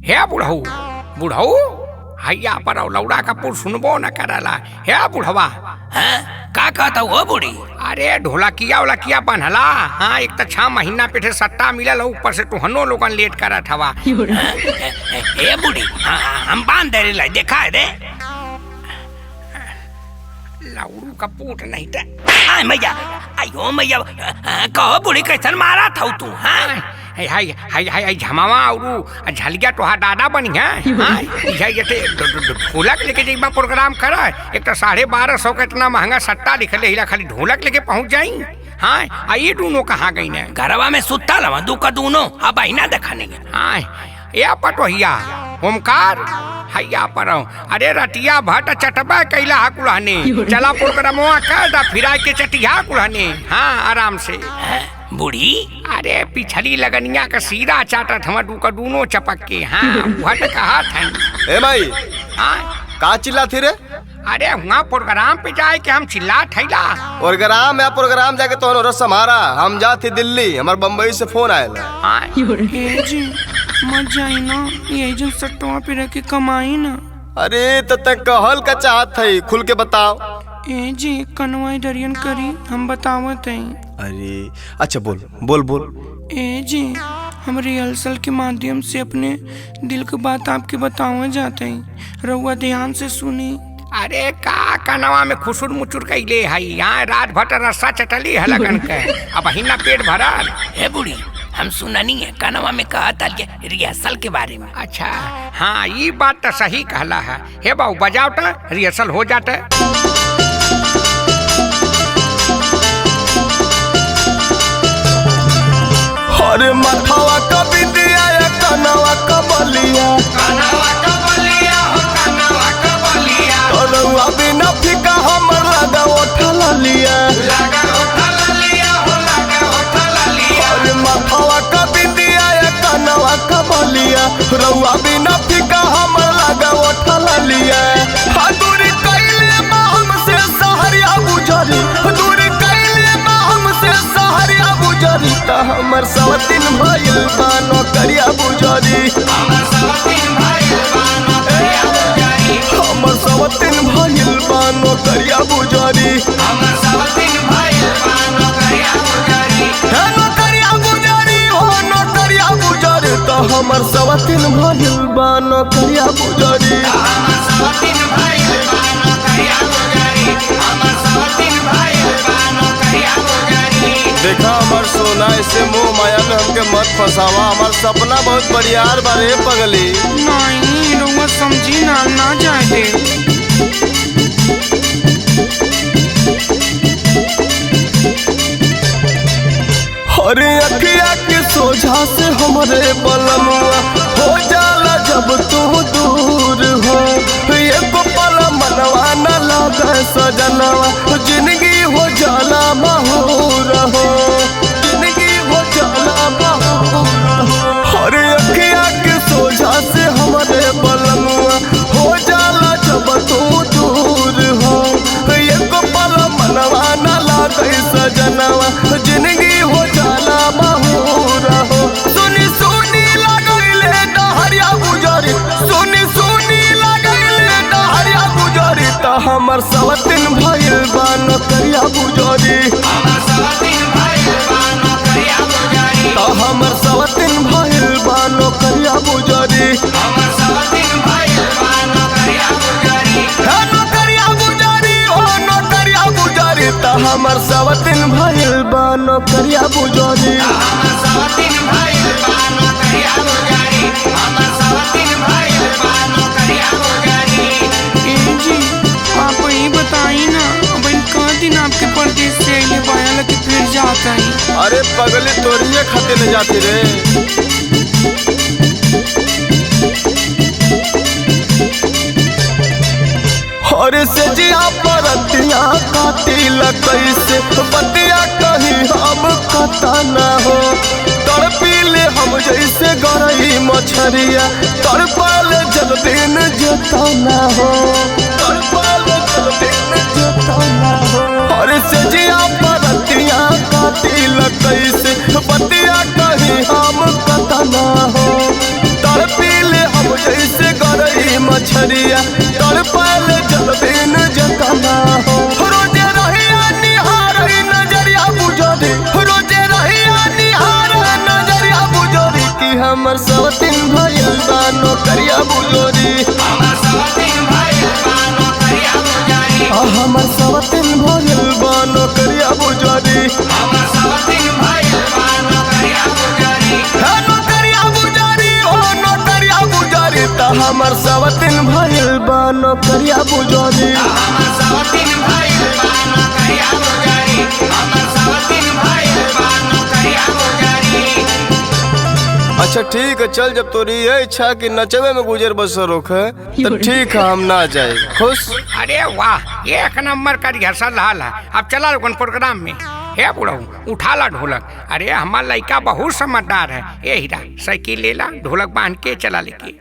हे बुढ़ऊ बुढ़ऊ हैया पर लौड़ा का पुर सुनबो न करला। हे बुढ़वा का कहता हो बूढ़ी? अरे ढोलकिया उलकिया बनला। हाँ एक तो 6 महीना पेटे सट्टा मिलल, ऊपर से तुहनो लोगन लेट करत हवा। हे बूढ़ी हम बांध दे रहे, देखा है दे लौड़ू का पूट नहीं था। आय मैया, आयो मैया, कहो बूढ़ी कैसन मारा था तू? हाँ हाय हाय हाय झमावा और झलिया तोहा दादा बनी है। हाँ ये ढोलक लेके जइबा प्रोग्राम करा। एक तो 1250 का इतना महंगा सट्टा लिखले हिला, खाली ढोलक लेके पहुंच जाई। हाँ ये दोनों कहाँ गई ने? घरवा में सुता लवा दू का दोनों अब आईना देखा नहीं। हाँ ये पटोहिया ओमकार हैया पर। अरे रटिया भट चटबा कैला हा कुलहने, चला प्रोग्रामवा कर दा फिरा के चटिया कुलहने। हाँ आराम से बूढ़ी। अरे पिछली लगनिया का सीरा चाटत हम का दोनों चपक के। हाँ भट कहा था। ए भाई हाँ का चिल्ला थी रे? अरे वहाँ प्रोग्राम पे जाए के हम चिल्ला थैला। प्रोग्राम या प्रोग्राम जाके तो रस हमारा हम जाते दिल्ली, हमार बम्बई से फोन आया। हाँ जी मत जाई ना, ये जो सट्टवा पे रह के कमाई ना। अरे तो कहल का चाहत है, खुल के बताओ। ए जी कनवाई दरियन करी हम बतावत हैं। अरे अच्छा बोल बोल बोल। ए जी हम रिहर्सल के माध्यम से अपने दिल की बात आपके बतावे जाते हैं, रउआ ध्यान से सुनी। अरे का कनवा में खुसुर मुचुर कैले है, यहाँ रात भर रस्सा चटली है लगन के, अब हिना पेट भरा। हे बूढ़ी हम सुना नहीं है, कनवा में कहा था रिहर्सल के बारे में। अच्छा हाँ ये बात तो सही कहला है। हे बाबू बजाओ तो रिहर्सल हो जाता। अरे मथवा का बिंदिया या कनवा का बलिया, कनवा का बलिया हो कनवा का बलिया, रउआ बिना फिका हमर लगा उठला लिया, लगा उठला लिया हो लगा उठला लिया। अरे मथवा का बिंदिया या कनवा का बलिया, रउआ बिना फिका हमर लगा उठला लिया। दूरी कैले बा हमसे सहरिया गुजरी, दूरी कैले बा हमसे सहरिया गुजरी, त हमर सवतिन भइल बानो करिया गुजरी, हमर सवतिन भइल बानो करिया गुजरी, हमर सवतिन भइल बानो करिया गुजरी, हमर सवतिन भइल बानो करिया गुजरी। हे नो करिया गुजरी हो नो करिया गुजरी, त हमर सवतिन भइल बानो करिया गुजरी, हमर सवतिन भइल बानो करिया गुजरी, हमर सवतिन भइल बानो करिया गुजरी। देखा हमार सोना, ऐसे मोह माया में हमके मत फंसावा, हमार सपना बहुत बड़ियार बारे पगली। नहीं रउआ समझी ना, ना जाए दे। अरे अखिया के सोझा से हमरे बलमुआ हो जाला जब तू दूर हो, एको पल मनवा न लागे सजनवा, जिंदगी हो जाला महूर हो, जिंदगी हो जाला महूर हो। अरे अखिया के सोझा से हमरे बलमुआ हो जाला जब तू दूर हो, एको पल मनवा न लागे सजनवा, जिंदगी हो जाला महूर हो। सुनी सुनी लगैले डहरिया गुजरी, सुनी सुनी लगैले डहरिया गुजरी, त हमर सवतिन भइल बानो करिया गुजरी, हमर सवतिन भइल बानो करिया गुजरी, त हमर सवतिन भइल बानो करिया गुजरी, हमर सवतिन भइल बानो करिया गुजरी। हे नो करिया गुजरी हो नो करिया गुजरी, त हमर सवतिन भइल बानो करिया गुजरी, हमर सवतिन भइल बानो करिया गुजरी, हमर सवतिन भइल बानो करिया गुजरी। जी आप ही बताई ना, अब इनका दिन आपके परदेश से ये बाया के फिर जाता है। अरे पगली तोरिए खाते ले जाती रे। अरे से जिया परतिया काटिल कैसे बतिया कहीं हम कता ना हो, तड़पीले हम जैसे गरई मछरिया, तड़पाले जल दिन जता ना हो, तड़पाले जल दिन जता ना हो। अरे से जिया परतिया काटिल कैसे बतिया कहीं हम कता ना हो, तड़पीले जैसे गरई मछरिया तड़पाल जल बिन जतना हो रोजे रहिया निहारई नजरिया बुझोरी रोजे रहिया निहार नजरिया बुझोरी कि हमर सवतिन भइल बा नौकरिया बुझोरी हमर सवतिन भइल बा नौकरिया बुझोरी हमर सवतिन भइल बा नौकरिया बुझोरी हमर सवतिन भइल बा नौकरिया बुझोरी नौकरिया बुझोरी ओ नौकरिया बुझोरी त हमर सवतिन भइल बा नौकरिया बुझोरी हमर सवतिन भइल बा नौकरिया बुझोरी हमर सवतिन भइल बा नौकरिया बुझोरी। अच्छा ठीक है चल, जब तोरी ये इच्छा कि नचवे में गुजर बसर है तो ठीक है हम ना जाए खुश। अरे वाह एक नंबर का रिहर्सल हाल है। अब चला लोगन प्रोग्राम में। हे बुढ़ऊ उठा ला ढोलक। अरे हमारा लड़का बहुत समझदार है। ए हीरा साइकिल ले ला ढोलक बांध के चला लेके।